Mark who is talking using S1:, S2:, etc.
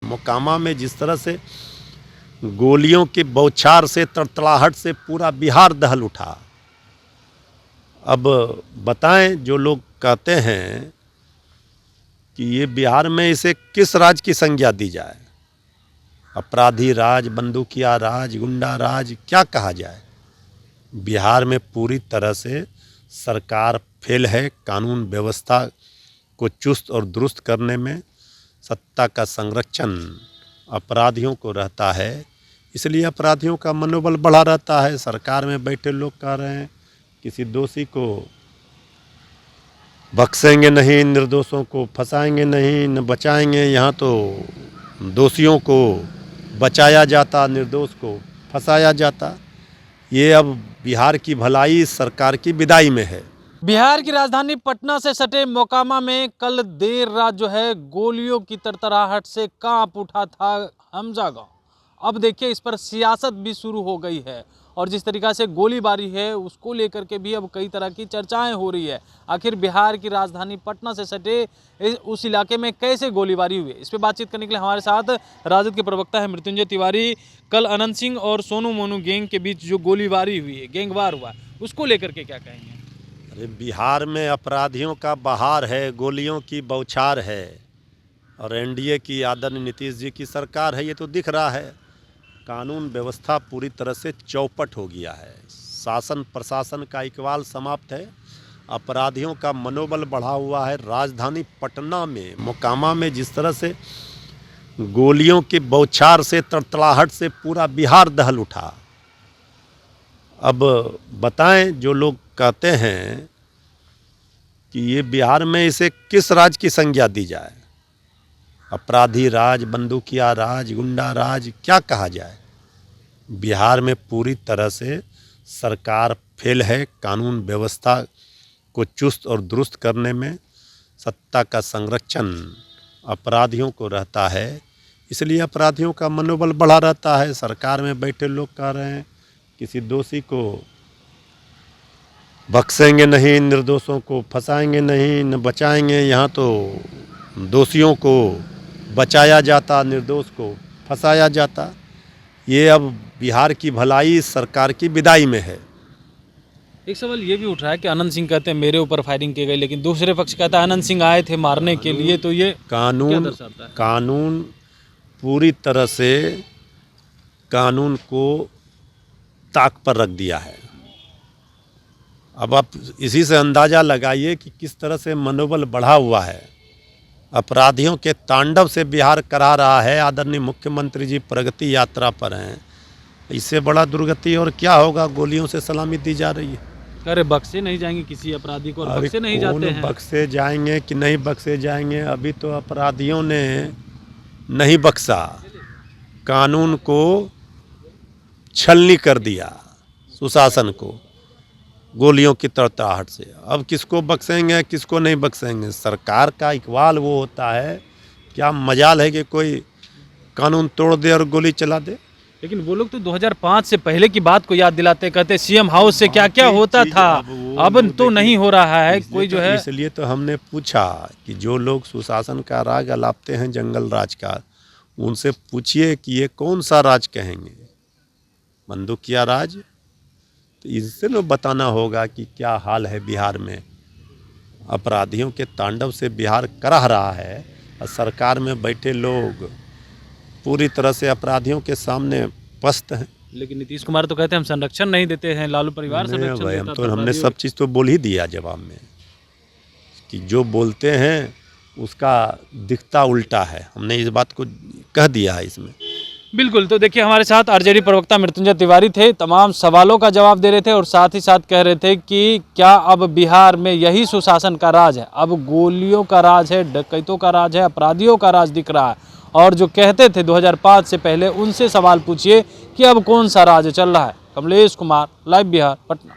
S1: मोकामा में जिस तरह से गोलियों की बौछार से, तड़तड़ाहट से पूरा बिहार दहल उठा। अब बताएं, जो लोग कहते हैं कि ये बिहार में इसे किस राज की संज्ञा दी जाए, अपराधी राज, बंदूकिया राज, गुंडा राज, क्या कहा जाए। बिहार में पूरी तरह से सरकार फेल है। कानून व्यवस्था को चुस्त और दुरुस्त करने में सत्ता का संरक्षण अपराधियों को रहता है, इसलिए अपराधियों का मनोबल बढ़ा रहता है। सरकार में बैठे लोग कह रहे हैं किसी दोषी को बख्शेंगे नहीं, निर्दोषों को फंसाएंगे नहीं, न बचाएंगे। यहाँ तो दोषियों को बचाया जाता, निर्दोष को फंसाया जाता। ये अब बिहार की भलाई सरकार की विदाई में है।
S2: बिहार की राजधानी पटना से सटे मोकामा में कल देर रात जो है गोलियों की तरतराहट से कांप उठा था हमजा गांव। अब देखिए, इस पर सियासत भी शुरू हो गई है और जिस तरीक़ा से गोलीबारी है उसको लेकर के भी अब कई तरह की चर्चाएं हो रही है। आखिर बिहार की राजधानी पटना से सटे उस इलाके में कैसे गोलीबारी हुई, इस पर बातचीत करने के लिए हमारे साथ राजद के प्रवक्ता है मृत्युंजय तिवारी। कल अनंत सिंह और सोनू मोनू गैंग के बीच जो गोलीबारी हुई है, गैंगवार हुआ, उसको लेकर के क्या कहेंगे?
S1: अरे बिहार में अपराधियों का बहार है, गोलियों की बौछार है और एनडीए की आदरणीय नीतीश जी की सरकार है, ये तो दिख रहा है। कानून व्यवस्था पूरी तरह से चौपट हो गया है। शासन प्रशासन का इकबाल समाप्त है। अपराधियों का मनोबल बढ़ा हुआ है। राजधानी पटना में, मोकामा में जिस तरह से गोलियों की बौछार से, तड़तड़ाहट से पूरा बिहार दहल उठा। अब बताएं, जो लोग कहते हैं कि ये बिहार में इसे किस राज की संज्ञा दी जाए, अपराधी राज, बंदूकिया राज, गुंडा राज, क्या कहा जाए। बिहार में पूरी तरह से सरकार फेल है। कानून व्यवस्था को चुस्त और दुरुस्त करने में सत्ता का संरक्षण अपराधियों को रहता है, इसलिए अपराधियों का मनोबल बढ़ा रहता है। सरकार में बैठे लोग कह रहे हैं किसी दोषी को बख्शेंगे नहीं, निर्दोषों को फंसाएंगे नहीं, न बचाएंगे। यहाँ तो दोषियों को बचाया जाता, निर्दोष को फंसाया जाता। ये अब बिहार की भलाई सरकार की विदाई में है।
S2: एक सवाल ये भी उठ रहा है कि अनंत सिंह कहते हैं मेरे ऊपर फायरिंग की गई, लेकिन दूसरे पक्ष कहता है अनंत सिंह आए थे मारने के लिए। तो ये
S1: कानून पूरी तरह से कानून को ताक पर रख दिया है। अब आप इसी से अंदाज़ा लगाइए कि किस तरह से मनोबल बढ़ा हुआ है। अपराधियों के तांडव से बिहार करा रहा है। आदरणीय मुख्यमंत्री जी प्रगति यात्रा पर हैं। इससे बड़ा दुर्गति और क्या होगा। गोलियों से सलामी दी जा रही है।
S2: अरे बख्शे नहीं जाएंगे किसी अपराधी को, और बख्शे नहीं जाते हैं।
S1: बख्शे जाएंगे कि नहीं बख्शे जाएंगे, अभी तो अपराधियों ने नहीं बख्शा, कानून को छलनी कर दिया, सुशासन को, गोलियों की तड़तड़ाहट से। अब किसको बख्शेंगे, किसको नहीं बख्शेंगे। सरकार का इकबाल वो होता है, क्या मजाल है कि कोई कानून तोड़ दे और गोली चला दे।
S2: लेकिन वो लोग तो 2005 से पहले की बात को याद दिलाते, कहते सीएम हाउस से क्या क्या होता था, अब तो नहीं हो रहा है कोई जो है।
S1: इसलिए तो हमने पूछा कि जो लोग सुशासन का राग अलापते हैं, जंगल राज का, उनसे पूछिए कि ये कौन सा राज कहेंगे, बंदूकिया राज। तो इससे न बताना होगा कि क्या हाल है बिहार में। अपराधियों के तांडव से बिहार कराह रहा है और सरकार में बैठे लोग पूरी तरह से अपराधियों के सामने पस्त हैं।
S2: लेकिन नीतीश कुमार तो कहते हैं हम संरक्षण नहीं देते हैं, लालू परिवार संरक्षण देता
S1: तो हमने सब चीज़ तो बोल ही दिया जवाब में कि जो बोलते हैं उसका दिखता उल्टा है। हमने इस बात को कह दिया है इसमें।
S2: बिल्कुल। तो देखिए, हमारे साथ आरजेडी प्रवक्ता मृत्युंजय तिवारी थे, तमाम सवालों का जवाब दे रहे थे और साथ ही साथ कह रहे थे कि क्या अब बिहार में यही सुशासन का राज है, अब गोलियों का राज है, डकैतों का राज है, अपराधियों का राज दिख रहा है। और जो कहते थे 2005 से पहले, उनसे सवाल पूछिए कि अब कौन सा राज चल रहा है। कमलेश कुमार, लाइव बिहार, पटना।